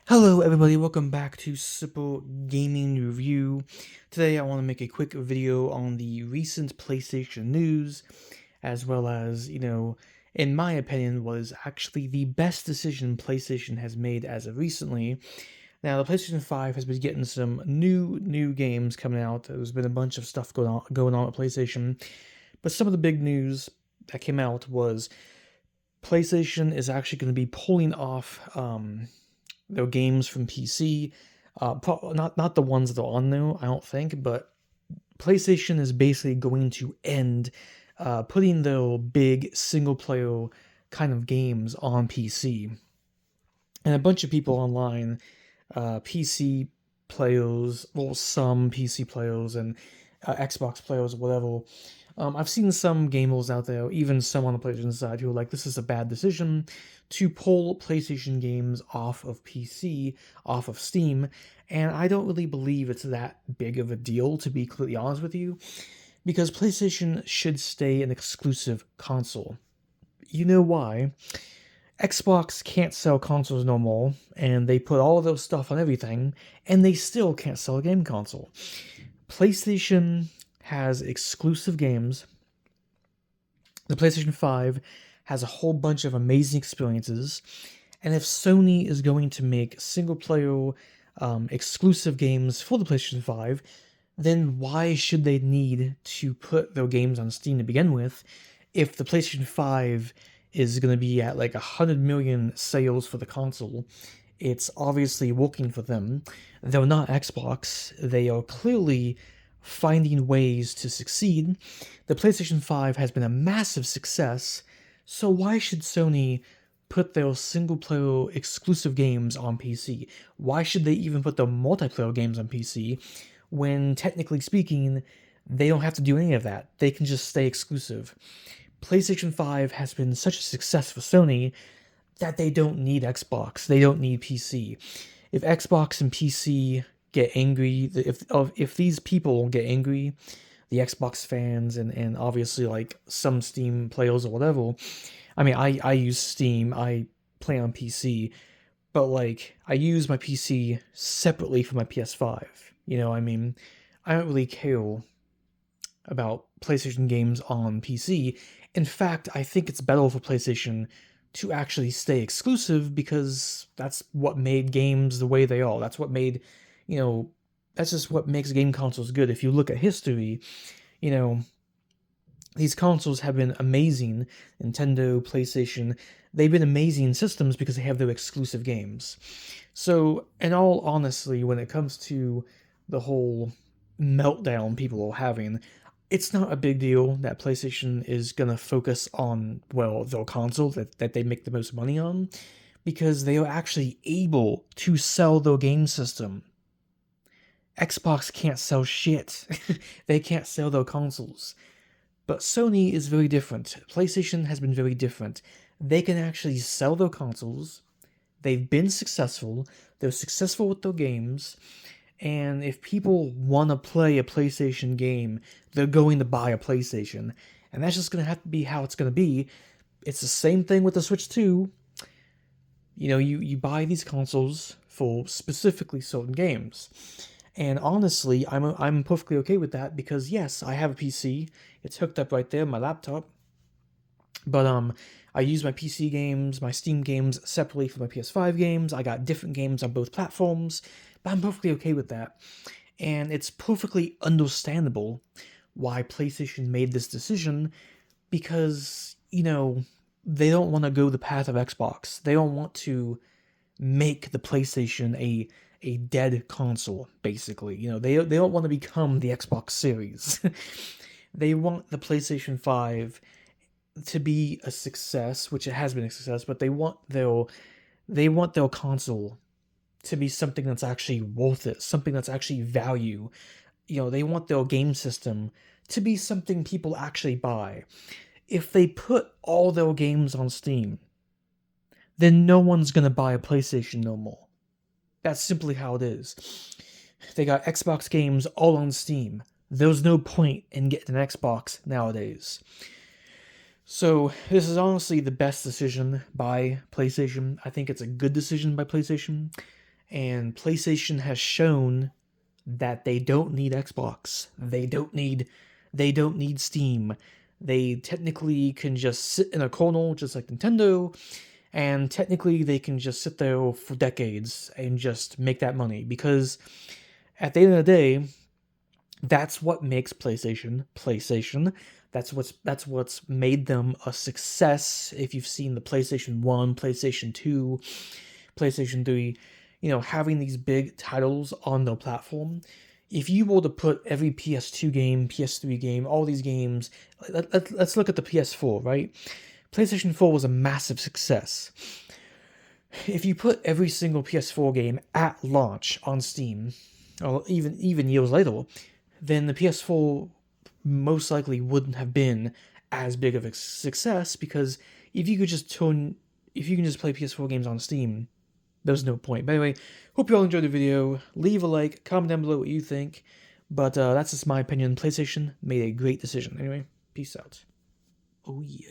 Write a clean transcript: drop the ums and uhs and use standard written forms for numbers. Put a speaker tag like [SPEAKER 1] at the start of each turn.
[SPEAKER 1] Hello everybody, welcome back to Simple Gaming Review. Today I want to make a quick video on the recent PlayStation news, as well as, in my opinion, was actually the best decision PlayStation has made as of recently. Now, the PlayStation 5 has been getting some new games coming out. There's been a bunch of stuff going on at PlayStation, but some of the big news that came out was PlayStation is actually going to be pulling off their games from PC. Not the ones that are on there, I don't think, but PlayStation is basically going to end putting their big single player kind of games on PC. And a bunch of people online, PC players, well, some PC players and Xbox players, whatever. I've seen some gamers out there, even some on the PlayStation side, who are like, this is a bad decision to pull PlayStation games off of PC, off of Steam, and I don't really believe it's that big of a deal, to be completely honest with you, because PlayStation should stay an exclusive console. You know why? Xbox can't sell consoles no more, and they put all of those stuff on everything, and they still can't sell a game console. PlayStation has exclusive games. The PlayStation 5 has a whole bunch of amazing experiences, and if Sony is going to make single player exclusive games for the PlayStation 5, then why should they need to put their games on Steam to begin with if the PlayStation 5 is going to be at like 100 million sales for the console? It's obviously working for them. They're not Xbox. They are clearly finding ways to succeed. The PlayStation 5 has been a massive success, so why should Sony put their single player exclusive games on PC? Why should they even put their multiplayer games on PC when, technically speaking, they don't have to do any of that? They can just stay exclusive. PlayStation 5 has been such a success for Sony that they don't need Xbox. They don't need PC. If Xbox and PC get angry, if these people get angry, the Xbox fans and obviously like some Steam players or whatever. I mean, I use Steam. I play on PC, but like I use my PC separately from my PS5. I mean, I don't really care about PlayStation games on PC. In fact, I think it's better for PlayStation to actually stay exclusive because that's what made games the way they are. That's what made, you know, that's just what makes game consoles good. If you look at history, you know, these consoles have been amazing. Nintendo, PlayStation, they've been amazing systems because they have their exclusive games. So, in all honesty, when it comes to the whole meltdown people are having, it's not a big deal that PlayStation is gonna focus on, well, their console that they make the most money on, because they are actually able to sell their game system. Xbox can't sell shit. They can't sell their consoles. But Sony is very different. PlayStation has been very different. They can actually sell their consoles. They've been successful. They're successful with their games. And if people want to play a PlayStation game, they're going to buy a PlayStation. And that's just going to have to be how it's going to be. It's the same thing with the Switch 2. You buy these consoles for specifically certain games. And honestly, I'm perfectly okay with that because yes, I have a PC. It's hooked up right there, my laptop. But I use my PC games, my Steam games separately from my PS5 games. I got different games on both platforms, but I'm perfectly okay with that. And it's perfectly understandable why PlayStation made this decision because, they don't want to go the path of Xbox. They don't want to make the PlayStation a dead console, basically. They don't want to become the Xbox Series. They want the PlayStation 5 to be a success, which it has been a success, but they want their console to be something that's actually worth it, something that's actually value. They want their game system to be something people actually buy. If they put all their games on Steam, then no one's gonna buy a PlayStation no more. That's simply how it is. They got Xbox games all on Steam. There's no point in getting an Xbox nowadays. So, this is honestly the best decision by PlayStation. I think it's a good decision by PlayStation. and PlayStation has shown that they don't need Xbox. They don't need Steam. They technically can just sit in a kernel just like Nintendo, and technically they can just sit there for decades and just make that money, because at the end of the day, that's what makes PlayStation PlayStation. That's what's made them a success. If you've seen the PlayStation 1, PlayStation 2, PlayStation 3, having these big titles on the platform. If you were to put every PS2 game, PS3 game, all these games, let's look at the PS4, right? PlayStation 4 was a massive success. If you put every single PS4 game at launch on Steam, or even years later, then the PS4 most likely wouldn't have been as big of a success, because if you can just play PS4 games on Steam, there's no point. But anyway, hope you all enjoyed the video. Leave a like, comment down below what you think. But that's just my opinion. PlayStation made a great decision. Anyway, peace out. Oh yeah.